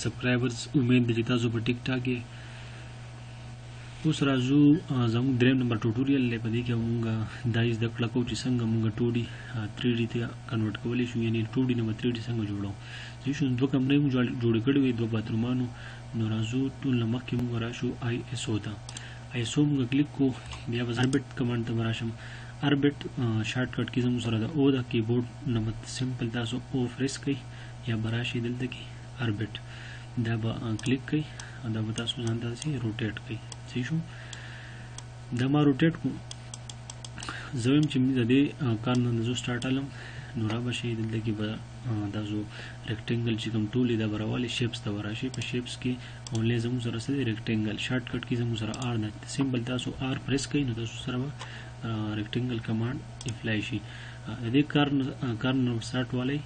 سبسکرایبرز امید دی چې تاسو په ټیک ټاک کې اوس راځو زموږ دریم نمبر ټوټوریال لپاره پدې کې موږ دایز د کړه کو چې څنګه موږ 2D 3D ته کنورټ کولای شو یعنی 2D نه 3D څنګه جوړو چې شو دوه کمرې موږ جوړ کړې وي دوه باترومانو نو راځو ټول مخکې موږ راشو ISO ته ISO موږ کلیک کو بیا به اربټ کمانډ ته راشم اربټ شارټ کټ کې زموږ سره د او د کیبورډ نمبر سمپل تاسو او پریس کړئ یا براشي دلته کې اربټ دا به کلیک کړئ دا به تاسو ځان ته روټیټ کړئ صحیح شو دا ما روټیټ کو زویم چې د دې کار نه زو سٹارټ علم نو را بشي دلته کې به دا زو ریکټنګل چې کوم ټول دا براواله شیپس ته وراشي په شیپس کې اونلی زمو سره سره ریکټنګل شارټ کټ کې زمو سره ار نه سمپل تاسو ار پریس کړئ نو تاسو سره ریکټنګل کمانډ اپلای شي د دې کار نو سٹارټ والی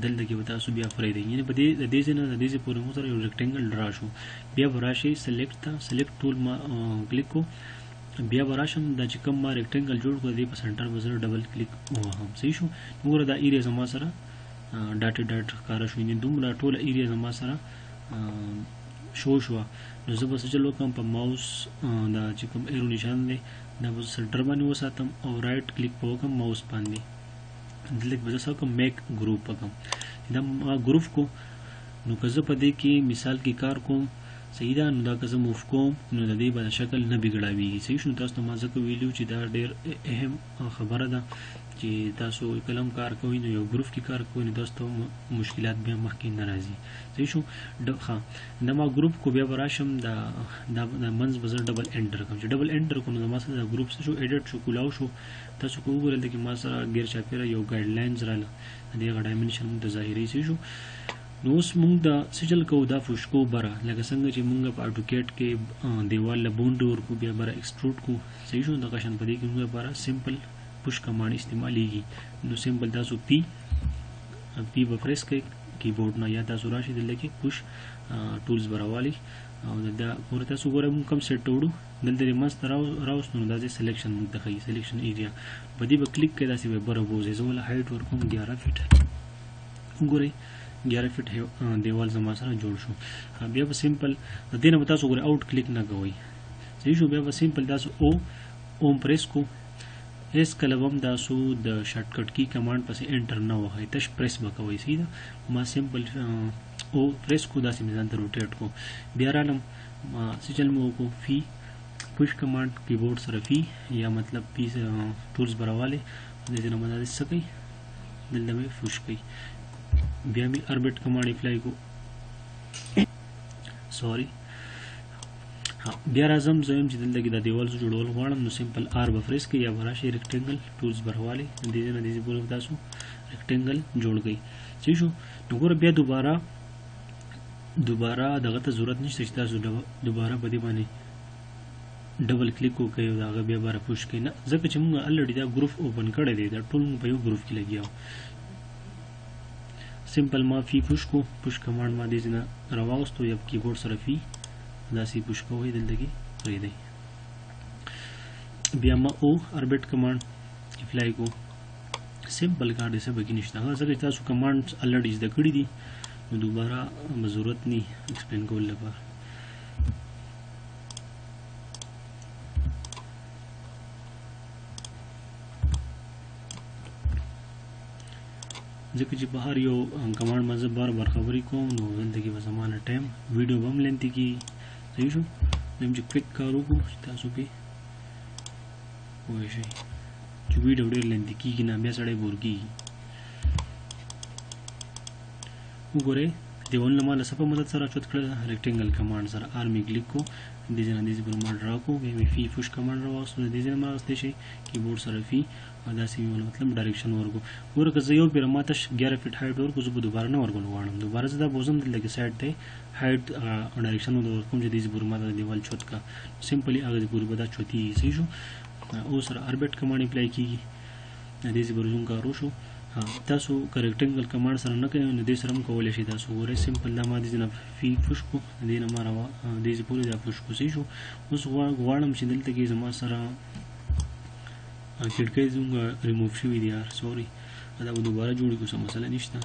دلته کې تاسو بیا فرې دی یعنی په دې د دې نه د دې پورې مو سره یو ریکټنګل ډرا شو بیا وراشي سلیکټ ټول ما کلیک کو بیا وراشم د چې کوم ما ریکټنګل جوړ کړ دی په سنټر بزر ډبل کلیک وهم صحیح شو وګوره دا ایریا زما سره ډاټ کار شو یعنی دومره ټول ایریا زما سره شو نو زه بس چلو کوم په ماوس دا چې کوم ایرو نشان دی دا بس سنټر باندې وساتم او رائټ کلیک وکم ماوس باندې دلته به زه کوم میک ګروپ وکم دا ګروپ کو نو که زه په دې کې مثال کې کار کوم صحیح ده نو دا که زه موف کوم نو د دې باندې شکل نه بګړاوي صحیح شو تاسو ته ما ځکه ویلو چې دا ډېر اهم خبره ده چې تاسو کلم کار کوئ نو یو ګروپ کې کار کوئ نو تاسو مشکلات بیا مخکې نه راځي صحیح شو دا ما ګروپ کو بیا براشم دا منځ بزر ډبل انټر کوم چې ډبل انټر کوم نو ما سره دا ګروپ شو ایډیټ شو کولاو شو تاسو کو وګورئ چې ما سره غیر چاپیره یو ګایډلاینز رااله دغه ډایمنشن د ظاهري شو نو اوس موږ دا سجل کو دا فشکو بره لکه څنګه چې موږ په اډوکیټ کې دیوال له بوند ور کو بیا بره ایکسټروډ کو صحیح شو دا قشن پدې کې موږ بره سمپل پش کمانډ استعمالېږي نو سمپل تاسو پی به پریس کړئ کیبورډ نه یا تاسو راشي دلته کې پش ټولز براوالي او دا ورته تاسو ګورئ موږ کم سیټ وړو دلته مست راوست نو دا سلیکشن موږ ته ښیي سلیکشن ایریا بدی به کلیک کړئ داسې به بره بوزي زه ول هایټ ورکوم 11 فیټ ګورئ 11 فیټ دیوال زما سره جوړ شو بیا به سمپل د دې نه تاسو ګورئ آوټ کلیک نه کوئ صحیح شو بیا به سمپل تاسو او پریس کو اس کلم تاسو د شارټ کټ کی کمانډ پسې انټر نه وهئ تش پریس وکوي سیده ما سمپل او پریس کو داسې میزان ته روټیټ کو بیا رالم سچل مو کو فی پش کمانډ کیبورډ سره فی یا مطلب پی ټولز براواله د دې نه مدد سکی دلته مې فوش کوي بیا می اربټ کمانډ اپلای کو سوري بیا راځم زم چې دلته کې د دیوال جوړول غواړم نو سمپل آر به پریس کړئ یا براشي ریکټنګل ټولز برواله د دې نه دې پورې تاسو ریکټنګل جوړ کړئ صحیح شو نو ګور بیا دوباره دغه ته ضرورت نشته چې تاسو دوباره په دې باندې ډبل کلیک وکړئ او هغه بیا بار پوش کړئ نه ځکه چې موږ الریډي دا ګروپ اوپن کړی دی دا ټول په یو ګروپ کې لګیاو سمپل ما فی پوش کو پوش کمانډ ما دې نه راوستو یا کیبورډ سره فی داسې پوش کوئ دلته کې پرېږدئ بیا ما او اربټ کمانډ اپلای کو سمپل کار دی څه پکې نشته هغه ځکه چې تاسو کمانډ الریډي زده کړي دي نو دوباره ضرورت نه ایکسپلین کول لپاره ځکه چې بهر یو کمانډ مزه بار خبرې کوم نو دلته کې به زمانه ټایم ویډیو هم لنتی کې صحیح شو زم چې کویک کار وکړو تاسو په وای شي چې ویډیو ډېر لنتی کېږي نه بیا سړی بور کېږي وګورئ دیوال نه مال سپه مدد سره چوت کړل ریکټنګل کمانډ سره آرمی کلیک کو د دې نه دې پر ما ډرا کو به فی فوش کمانډ راوستو د دې نه ما واستې شي کیبورډ سره فی او دا سی مطلب ډایرکشن ورکو ورکه زه یو پیر ما ته 11 فیټ هایټ ورکو زه به دوباره نه ورغون غواړم دوباره زه دا بوزم دلته کې سایډ ته هایټ ډایرکشن ورکوم چې دې پر ما د دیوال چوت کا سمپلی هغه پوری بدا چوتی صحیح شو او سره اربټ کمانډ اپلای کیږي دې زبرزون کارو شو تاسو ریکټنګل کمانډ سره نه کوي نو دې سره هم کولای شئ تاسو ورې سمپل دا ما دې نه فی پوش کو دې نه ما راو دې پوری دا پوش کو صحیح شو اوس غواړم چې دلته کې زما سره کړکۍ زموږ ریموف شوي دي یار سوري دا به دوباره جوړ کړو څه مسله نشته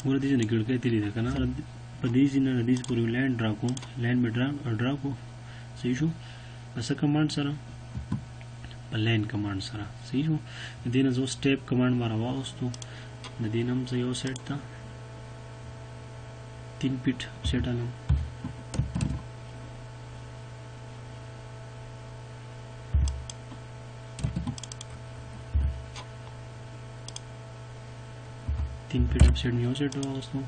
ګوره دې نه کړکۍ تیری ده کنه په دې ځینه د دې پورې لاین ډرا کوم لاین به ډرا کو صحیح شو پس کمانډ سره په لاین کمانډ سره صحیح شو دې نه زو سټیپ کمانډ ما راوستو د دې نم زه یو سیټ تا 3 فیټ سیټ علم तीन feet up set में हो सेट हुआ उसको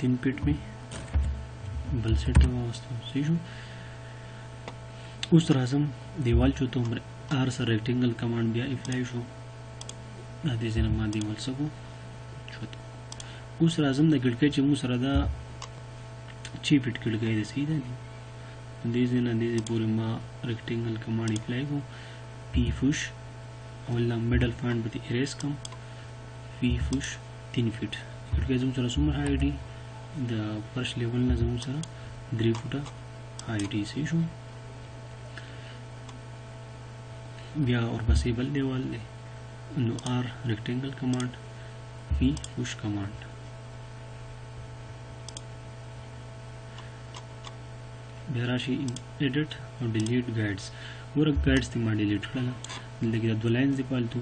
3 फीट में बल सेट हुआ उसको सही शो उस तरह से दीवार जो तो आर सर रेक्टेंगल कमांड दिया इफ्लाई शो आधे से नमा दीवार सको छोटो उस राजम द गिड़के चिमू सरदा 6 फीट गिड़के दे सीधा नहीं दीजे ना दीजे पूरे मा रेक्टेंगल कमांड इफ्लाई को पी फुश और मिडल पॉइंट बती इरेज कम पी फुश 3 फीट गिड़के जम सर सुमर हाईडी द फर्स्ट लेवल ना जम सर 3 फुट हाईडी से शो बिया और पॉसिबल दीवार ले नो आर rectangle command P push command बेराशी एडिट और डिलीट गाइड्स और गाइड्स तिमा डिलीट करना देखिए दो लाइंस दी पालतू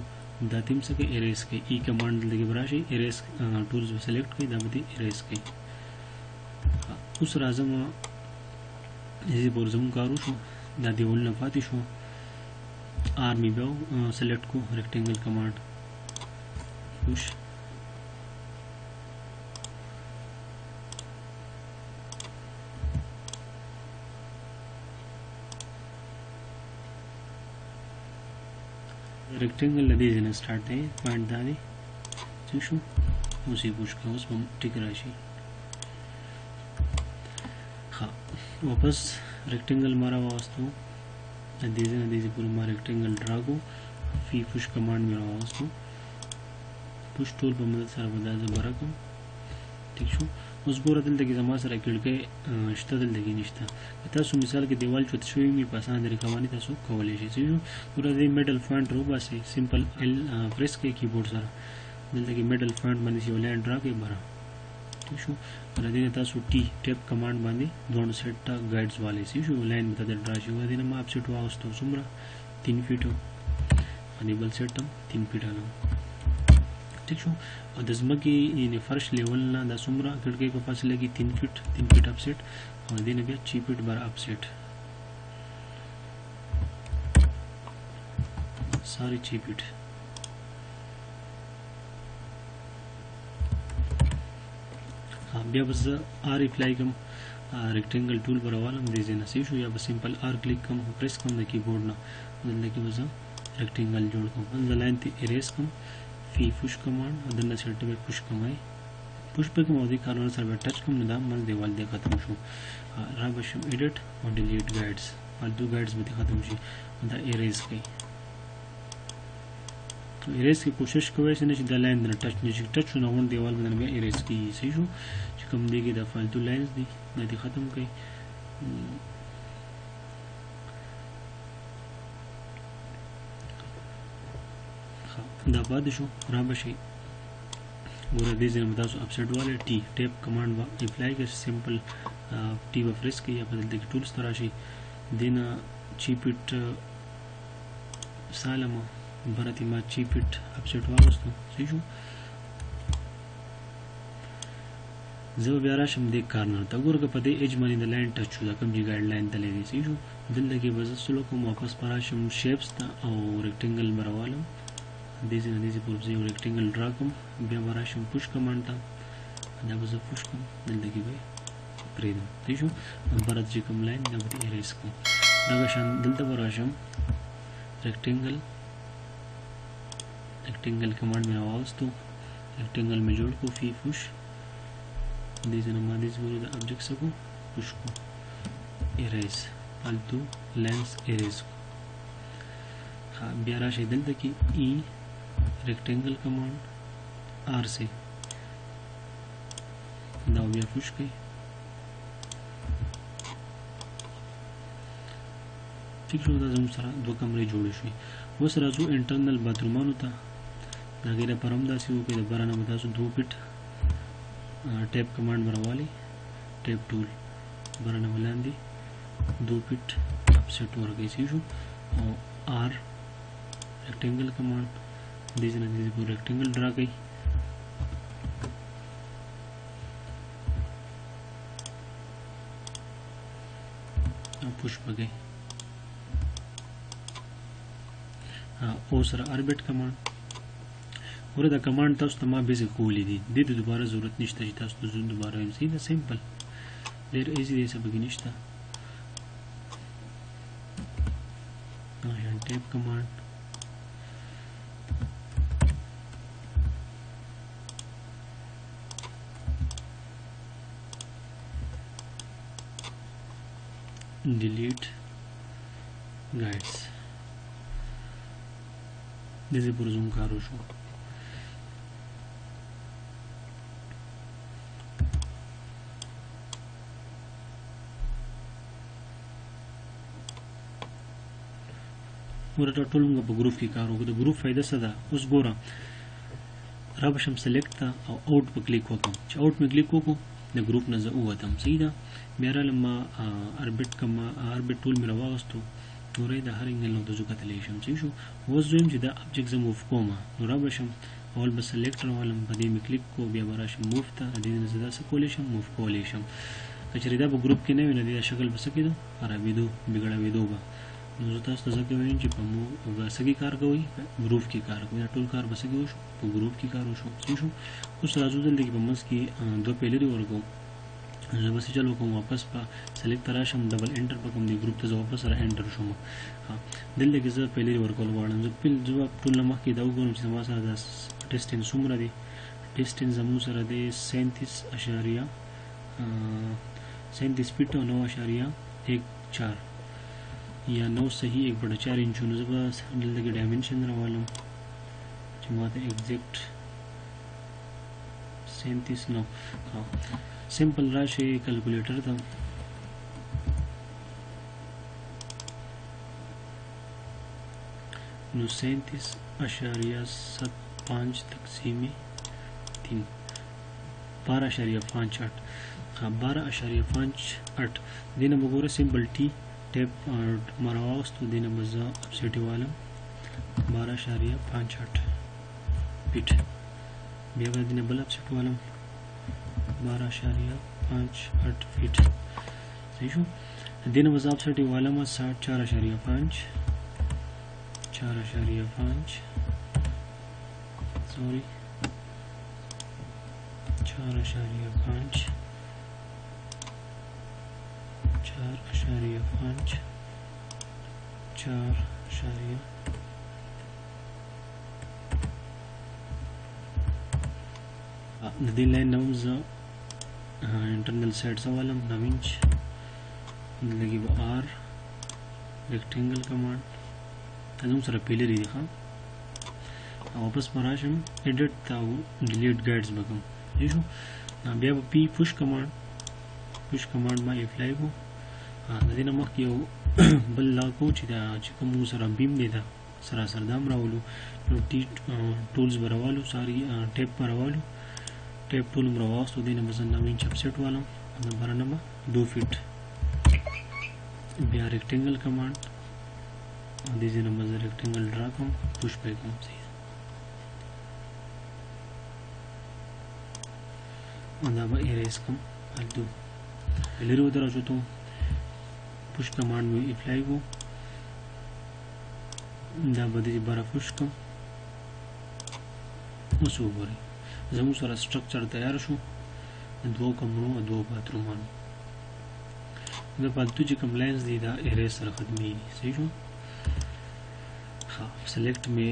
दातिम से के इरेज के ई कमांड देखिए बेराशी इरेज टूल्स में सेलेक्ट की दाबती इरेज की उस राजम इसी बोर्जम कारू शो दादी वोल नफाती शो आर्मी बेव सेलेक्ट को रेक्टेंगल कमांड पुश रेक्टेंगल लदी देना स्टार्ट है पॉइंट दादी चीशु उसी पुश का उस पर टिक राशि हाँ वापस रेक्टेंगल मारा वास्तु नदीजे पूरे मार रेक्टेंगल ड्रागो फी पुश कमांड में रहा उसको पुश टूल पर मदद सारा बदल से बरा कम ठीक शो उस गोरा दिल तक जमा सारा खिड़के इश्ता दिल तक निश्ता इतना सु मिसाल के दीवार चुत शुई में पसंद है कमानी था सु कवले से जो पूरा दे मेटल पॉइंट रोबा से सिंपल एल प्रेस के कीबोर्ड सारा दिल तक मेटल पॉइंट बनी सी वाले ड्रा के बरा ठीक शो और दिन था सु टी टेप कमांड बांधी दोनों सेट गाइड्स वाले सी शो लाइन बता दे ड्रा शो दिन में आप सेट हुआ उस तो सुमरा 3 फीट हो अनेबल सेट 3 फीट आलो ठीक शो और दसमा की ये फर्श लेवल ना दसुमरा खिड़के के पास लगी 3 फीट अप सेट और दिन भी 6 फीट बार अप सेट सारी 6 फीट हाँ बिया बस आर अप्लाई कम रेक्टेंगल टूल पर वाला हम दे देना सीशो या बस सिंपल आर क्लिक कम प्रेस कम द कीबोर्ड ना मतलब कि बस रेक्टेंगल जोड़ कम अंदर लाइन थी इरेज कम फी पुश कमांड अदर सेट पे पुश कमाई पुश पे कम अधिक कारण सर टच कम निदाम मल देवाल दे खत्म शो राबशम एडिट और डिलीट गाइड्स और दो गाइड्स भी खत्म शी द इरेज की तो इरेज की कोशिश कवे से नहीं द लाइन न टच ना होन देवाल में में इरेज की सही शो कम देगी द फालतू लाइंस दी नहीं खत्म कई दा बाद शो राबशी गोरा दीजिए बताओ अपसेट वाले टी टेप कमांड अप्लाई के सिंपल टी व फ्रेश के या बदल दे टूल्स तराशी देना चीपिट सालमा भरती मा चीपिट अपसेट वाला तो सही शो जब व्याराशम देख करना तगोर का पते एज मनी द लाइन टच हुआ कम जी गाइडलाइन तले दी सही शो दिल लगे बजस स्लो को वापस पराशम शेप्स था और रेक्टेंगल बरवालम दीजिए पूर्व से रेक्टेंगल ड्रा कम बिया बराशम पुश कमांड था जब से पुश कम दिल लगी भाई प्रेम ठीक है भरत जी कम लाइन जब इरेज को नगशान दिल तो बराशम रेक्टेंगल कमांड में आवाज तो रेक्टेंगल में जोड़ को फी पुश दीजिए नमा दीजिए पूरे ऑब्जेक्ट को पुश को इरेज फालतू लेंस इरेज को हाँ बिया राशि दिल तक ई रेक्टेंगल कमांड आर से दाव बिया पुश कई ठीक है जम सारा दो कमरे जोड़े शुई اوس راځو انټرنل باترومانو ته. د هغې لپاره هم داسې وکړئ، د بره نه به تاسو 2 فټ ټیپ کمانډ به راوالئ، ټیپ ټول بره نه به لاندې 2 فټ افسیټ ورکړئ. صحیح شو. او آر ریکټینګل کمانډ دې ځای نه دې پورې ریکټینګل ډرا کړئ. او پوش بګئ. او سره اربټ کمانډ ګوره دا کمانډ تاسو ته ما بیسیک کولی دي، دې ته دوباره ضرورت نشته چې تاسو ته دوباره وایم. صحیح ده، سمپل ډېر ایزي دی، څه پکې نشته. ټیپ کمانډ delete guides دې پر زوم کار وشو. ورته ټول موږ په ګروپ کې کار وکړو. د ګروپ فائدہ څه ده؟ اوس ګوره را بشم سلیکټ ته او آوټ په کلیک وکړم. چې آوټ مې کلیک وکړو د ګروپ نه زه ووتم. صحیح ده. بیا راغلم ما اربټ ټول مې راواغستو، نورې د هر انګل نو د زو کتلی شم. صحیح شو. اوس دویم چې دا ابجیکټ زه موف کوم، نو را بشم اول به سلیکټ راولم، په دې مې کلیک کو، بیا به راشم موف ته، د دې نه زه داسې کولی شم موف کولی شم. که چېرې دا په ګروپ کې نه وي نو د شکل به څه کېدو، خرابېدو، بګړاوېدو به. نو زه تاسو ته ځکه وایم چې په څه کې کار کوئ، ګروپ کې کار کوئ. دا ټول کار به څه کې وشو، په ګروپ کې کار وشو. صحیح شو. اوس راځو دلته کې په منځ کې 2 پیلرې ورکوم. زه بس چلو کوم، واپس په سلیکټ ته راشم، ډبل انټر په کوم دی ګروپ ته زه واپس سره انټر شوم. دلته کې زه پیلرې ورکول غواړم. زه ټول نه مخکې دا وګورم چې زما سره د ډسټنس څومره دی. ډسټنس زموږ سره دی 37 فټ او 9.14 یا 9 صحیح 1/4 انچونو. زه به دلته کې ډایمنشن راوالم چې ما ته ایگزیکټ 37 نو. سمپل راشي کیلکولیټر ته، نو 37.75 تقسیم 3 12.58 12.58 دینه وګوره. سمپل ټی ټیپ مراوستو دینه مزه اپسیټي والم 12.58 فټ. بیا به دینه بل اپسیټ والم 12.58 فټ. صحیح شو. دینه مزه اپسیټي والم 4.5 سوري 4.5 د دې لاین نوم زه انټرنل سایډ سوالم 9 انچ لګي به آر ریکټینګل کمانډ تاسو سره پیلرې دي. ها واپس مراشم ایډیټ تا ډیلیټ گایډز وکم. شو. بیا به پی پوش کمانډ ما اپلای کو. د دې نه مخکې یو بل لا کو چې دا چې کوم سره بیم دی دا سراسر دام راولو. نو ټی ټولز براوالو ساری ټیپ براوالو، ټیپ ټول مراواستو. دینه مثلا 9 انچ اپسیټ والم د برنامه 2 فټ. بیا ریکټینګل کمانډ دې ځنه مزه ریکټینګل ډرا کوم، پوش پای کوم. صحیح دا به ایریز کوم الدو لري و درجه ته پوش کمانډ مې اپلای کو. دا به دې بار پوش کوم. اوس وګورئ زموږ سره سټرکچر تیار شو. 2 کمرو او 2 باترومانو. دا پاتو چې کوم لاینز دي دا ایریز سره ختمي. صحیح شو. سلیکٹ میں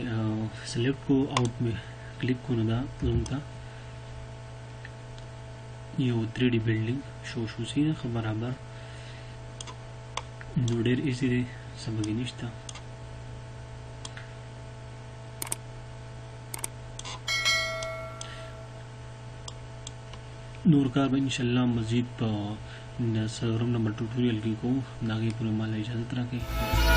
سلیکٹ کو آؤٹ میں کلک کو ندا زمتا یو 3D بلڈنگ شو سی برابر نو ډیر ایزی دی، سبق نشته. نور کار به انشاءالله مزید په سرم نمبر ټوټوریال کې کوم. دا غي پر مال اجازه راکړئ.